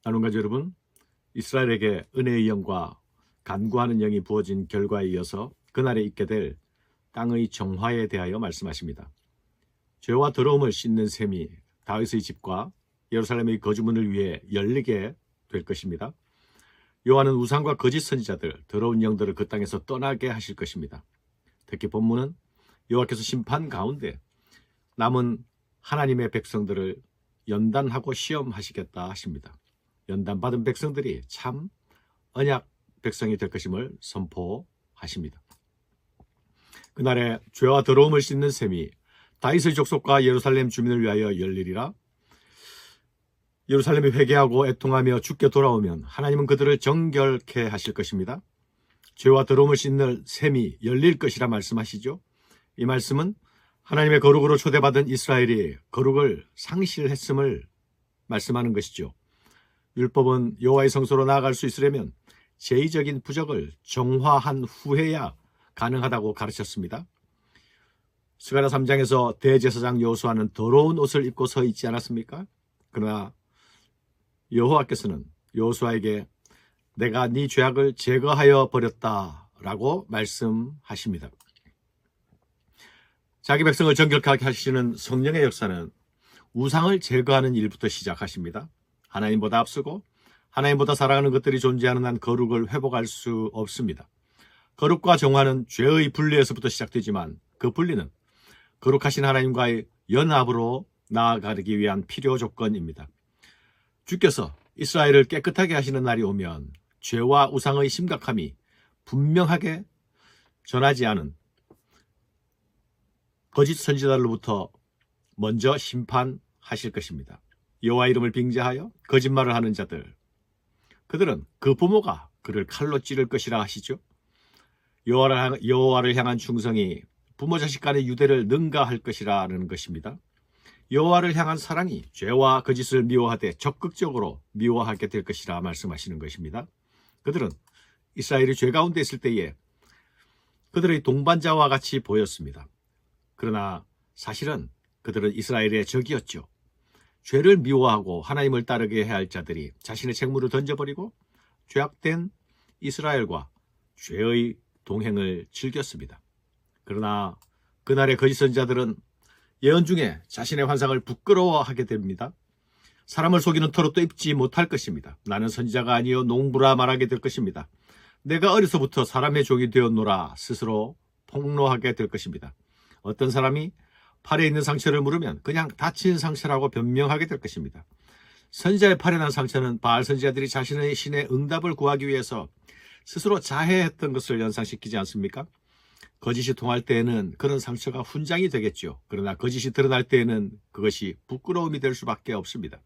나눔가족 여러분, 이스라엘에게 은혜의 영과 간구하는 영이 부어진 결과에 이어서 그날에 있게 될 땅의 정화에 대하여 말씀하십니다. 죄와 더러움을 씻는 셈이 다윗의 집과 예루살렘의 거주문을 위해 열리게 될 것입니다. 여호와는 우상과 거짓 선지자들, 더러운 영들을 그 땅에서 떠나게 하실 것입니다. 특히 본문은 여호와께서 심판 가운데 남은 하나님의 백성들을 연단하고 시험하시겠다 하십니다. 연단받은 백성들이 참 언약 백성이 될 것임을 선포하십니다. 그날에 죄와 더러움을 씻는 셈이 다윗의 족속과 예루살렘 주민을 위하여 열리리라. 예루살렘이 회개하고 애통하며 주께 돌아오면 하나님은 그들을 정결케 하실 것입니다. 죄와 더러움을 씻는 셈이 열릴 것이라 말씀하시죠. 이 말씀은 하나님의 거룩으로 초대받은 이스라엘이 거룩을 상실했음을 말씀하는 것이죠. 율법은 여호와의 성소로 나아갈 수 있으려면 제의적인 부적을 정화한 후에야 가능하다고 가르쳤습니다. 스가랴 3장에서 대제사장 여호수아는 더러운 옷을 입고 서 있지 않았습니까? 그러나 여호와께서는 여호수아에게 내가 네 죄악을 제거하여 버렸다라고 말씀하십니다. 자기 백성을 정결하게 하시는 성령의 역사는 우상을 제거하는 일부터 시작하십니다. 하나님보다 앞서고 하나님보다 사랑하는 것들이 존재하는 한 거룩을 회복할 수 없습니다. 거룩과 정화는 죄의 분리에서부터 시작되지만 그 분리는 거룩하신 하나님과의 연합으로 나아가기 위한 필요 조건입니다. 주께서 이스라엘을 깨끗하게 하시는 날이 오면 죄와 우상의 심각함이 분명하게 전하지 않은 거짓 선지자들로부터 먼저 심판하실 것입니다. 여호와 이름을 빙자하여 거짓말을 하는 자들, 그들은 그 부모가 그를 칼로 찌를 것이라 하시죠. 여호와를 향한 충성이 부모 자식 간의 유대를 능가할 것이라는 것입니다. 여호와를 향한 사랑이 죄와 거짓을 미워하되 적극적으로 미워하게 될 것이라 말씀하시는 것입니다. 그들은 이스라엘이 죄 가운데 있을 때에 그들의 동반자와 같이 보였습니다. 그러나 사실은 그들은 이스라엘의 적이었죠. 죄를 미워하고 하나님을 따르게 해야 할 자들이 자신의 책무를 던져버리고 죄악된 이스라엘과 죄의 동행을 즐겼습니다. 그러나 그날의 거짓 선지자들은 예언 중에 자신의 환상을 부끄러워하게 됩니다. 사람을 속이는 털옷도 입지 못할 것입니다. 나는 선지자가 아니요 농부라 말하게 될 것입니다. 내가 어려서부터 사람의 종이 되었노라 스스로 폭로하게 될 것입니다. 어떤 사람이 팔에 있는 상처를 물으면 그냥 다친 상처라고 변명하게 될 것입니다. 선지자의 팔에 난 상처는 바알 선지자들이 자신의 신의 응답을 구하기 위해서 스스로 자해했던 것을 연상시키지 않습니까? 거짓이 통할 때에는 그런 상처가 훈장이 되겠죠. 그러나 거짓이 드러날 때에는 그것이 부끄러움이 될 수밖에 없습니다.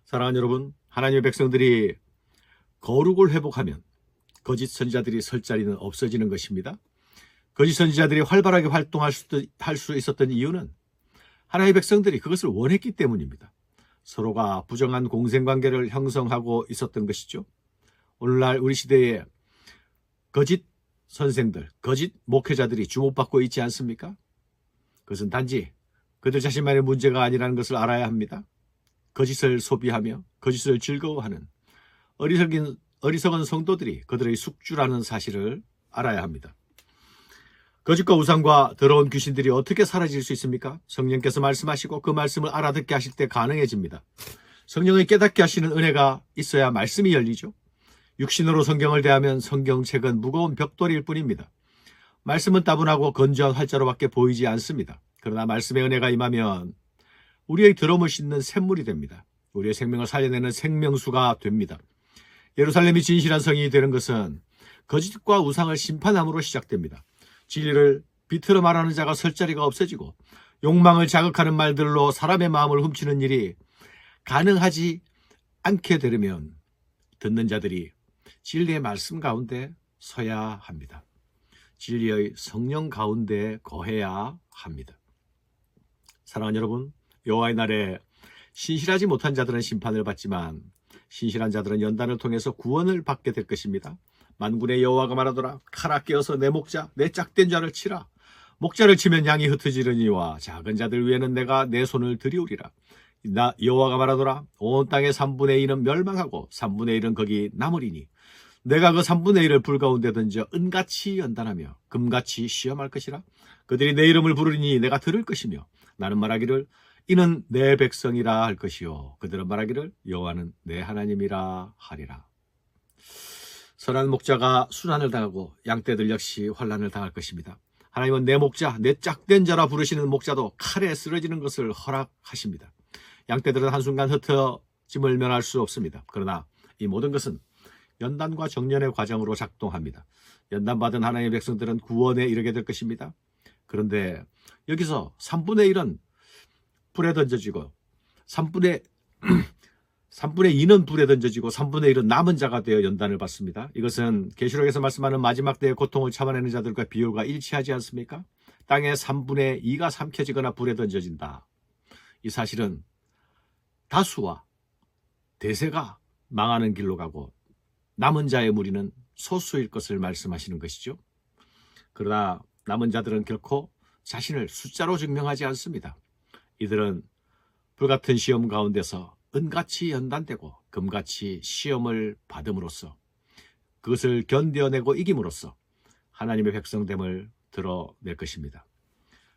사랑하는 여러분, 하나님의 백성들이 거룩을 회복하면 거짓 선지자들이 설 자리는 없어지는 것입니다. 거짓 선지자들이 활발하게 활동할 수 있었던 이유는 하나님의 백성들이 그것을 원했기 때문입니다. 서로가 부정한 공생관계를 형성하고 있었던 것이죠. 오늘날 우리 시대에 거짓 선생들, 거짓 목회자들이 주목받고 있지 않습니까? 그것은 단지 그들 자신만의 문제가 아니라는 것을 알아야 합니다. 거짓을 소비하며 거짓을 즐거워하는 어리석은 성도들이 그들의 숙주라는 사실을 알아야 합니다. 거짓과 우상과 더러운 귀신들이 어떻게 사라질 수 있습니까? 성령께서 말씀하시고 그 말씀을 알아듣게 하실 때 가능해집니다. 성령의 깨닫게 하시는 은혜가 있어야 말씀이 열리죠. 육신으로 성경을 대하면 성경책은 무거운 벽돌일 뿐입니다. 말씀은 따분하고 건조한 활자로밖에 보이지 않습니다. 그러나 말씀의 은혜가 임하면 우리의 더러움을 씻는 샘물이 됩니다. 우리의 생명을 살려내는 생명수가 됩니다. 예루살렘이 진실한 성이 되는 것은 거짓과 우상을 심판함으로 시작됩니다. 진리를 비틀어 말하는 자가 설 자리가 없어지고 욕망을 자극하는 말들로 사람의 마음을 훔치는 일이 가능하지 않게 되려면 듣는 자들이 진리의 말씀 가운데 서야 합니다. 진리의 성령 가운데 거해야 합니다. 사랑하는 여러분, 여호와의 날에 신실하지 못한 자들은 심판을 받지만 신실한 자들은 연단을 통해서 구원을 받게 될 것입니다. 만군의 여호와가 말하더라. 칼아 깨어서 내 목자 내 짝된 자를 치라. 목자를 치면 양이 흩어지려니와 작은 자들 위에는 내가 내 손을 들이우리라. 나 여호와가 말하노라. 온 땅의 3분의 2는 멸망하고 3분의 1은 거기 남으리니 내가 그 3분의 1을 불 가운데 던져 은같이 연단하며 금같이 시험할 것이라. 그들이 내 이름을 부르리니 내가 들을 것이며 나는 말하기를 이는 내 백성이라 할 것이요 그들은 말하기를 여호와는 내 하나님이라 하리라. 선한 목자가 순환을 당하고 양떼들 역시 환난을 당할 것입니다. 하나님은 내 목자, 내 짝된 자라 부르시는 목자도 칼에 쓰러지는 것을 허락하십니다. 양떼들은 한순간 흩어짐을 면할 수 없습니다. 그러나 이 모든 것은 연단과 정련의 과정으로 작동합니다. 연단받은 하나님의 백성들은 구원에 이르게 될 것입니다. 그런데 여기서 3분의 1은 불에 던져지고 3분의 2는 불에 던져지고 3분의 1은 남은 자가 되어 연단을 받습니다. 이것은 계시록에서 말씀하는 마지막 때의 고통을 참아내는 자들과 비유가 일치하지 않습니까? 땅의 3분의 2가 삼켜지거나 불에 던져진다. 이 사실은 다수와 대세가 망하는 길로 가고 남은 자의 무리는 소수일 것을 말씀하시는 것이죠. 그러나 남은 자들은 결코 자신을 숫자로 증명하지 않습니다. 이들은 불같은 시험 가운데서 은같이 연단되고 금같이 시험을 받음으로써 그것을 견뎌내고 이김으로써 하나님의 백성됨을 드러낼 것입니다.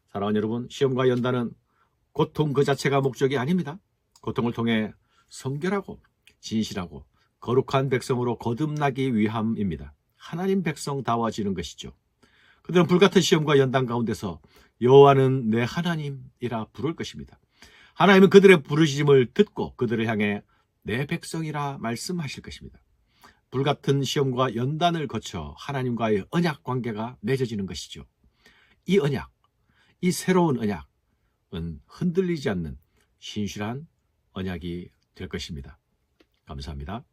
사랑하는 여러분, 시험과 연단은 고통 그 자체가 목적이 아닙니다. 고통을 통해 성결하고 진실하고 거룩한 백성으로 거듭나기 위함입니다. 하나님 백성다워지는 것이죠. 그들은 불같은 시험과 연단 가운데서 여호와는 내 하나님이라 부를 것입니다. 하나님은 그들의 부르심을 듣고 그들을 향해 내 백성이라 말씀하실 것입니다. 불같은 시험과 연단을 거쳐 하나님과의 언약 관계가 맺어지는 것이죠. 이 언약, 이 새로운 언약은 흔들리지 않는 신실한 언약이 될 것입니다. 감사합니다.